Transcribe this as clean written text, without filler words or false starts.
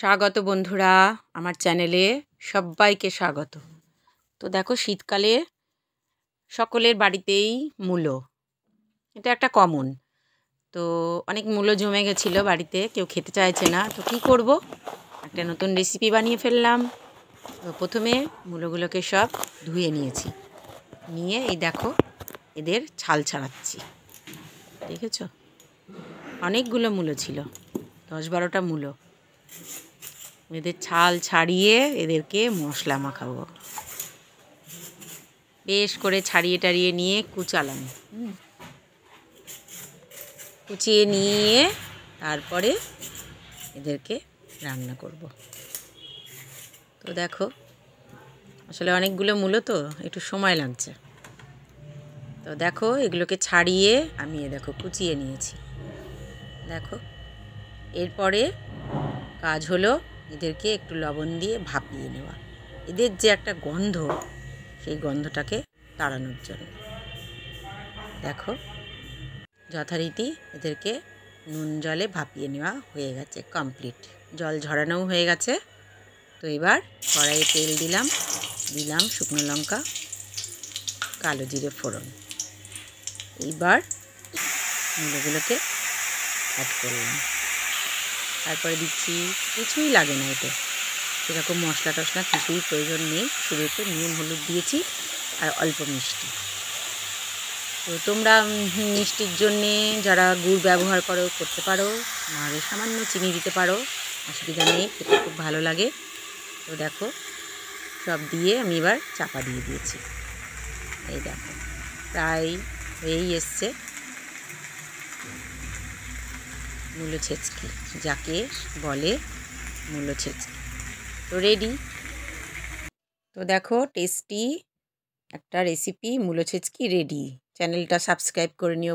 স্বাগত বন্ধুরা আমার চ্যানেলে সবাইকে স্বাগত। তো দেখো শীতকালে সকলের বাড়িতেই মূলো, এটা একটা কমন। তো অনেক মূলো জমে গেছিলো বাড়িতে, কেউ খেতে চাইছে না। তো কী করব, একটা নতুন রেসিপি বানিয়ে ফেললাম। তো প্রথমে মূলোগুলোকে সব ধুয়ে নিয়েছি, নিয়ে এই দেখো এদের ছাল ছাড়াচ্ছি। দেখেছো অনেকগুলো মূলো ছিল, 10-12টা মূলো। এদের ছাল ছাড়িয়ে এদেরকে মশলা মাখাবো। বেশ করে ছাড়িয়ে টাড়িয়ে নিয়ে কুচালাম, কুচিয়ে নিয়ে তারপরে এদেরকে রান্না করব। তো দেখো আসলে অনেকগুলো মূলো তো একটু সময় লাগছে। তো দেখো এগুলোকে ছাড়িয়ে আমি দেখো কুচিয়ে নিয়েছি। দেখো এরপরে কাজ হলো এদেরকে একটু লবণ দিয়ে ভাপিয়ে নেওয়া। এদের যে একটা গন্ধ, সেই গন্ধটাকে তাড়ানোর জন্য দেখো যথারীতি এদেরকে নুন জলে ভাপিয়ে নেওয়া হয়ে গেছে, কমপ্লিট। জল ঝরানোও হয়ে গেছে। তো এবার কড়াইয়ে তেল দিলাম, শুকনো লঙ্কা, কালো জিরে ফোড়ন। এইবার মূলোগুলোকে অ্যাড করলাম, তারপরে দিচ্ছি, কিছুই লাগে না এতে, সেরকম মশলা টশলা কিছুই প্রয়োজন নেই, শুধু একটু নুন হলুদ দিয়েছি আর অল্প মিষ্টি। তো তোমরা মিষ্টির জন্যে যারা গুড় ব্যবহার করতে পারো, নাহলে সামান্য চিনি দিতে পারো, অসুবিধা নেই, খেতে খুব ভালো লাগে। তো দেখো সব দিয়ে আমি এবার চাপা দিয়ে দিয়েছি। এই দেখো প্রায় হয়েই এসছে মূলো ছেচকি, যাকে বলে মূলো ছেচকি। তো রেডি। তো দেখো টেস্টি একটা রেসিপি মূলো ছেচকি রেডি। চ্যানেলটা সাবস্ক্রাইব করে নিও।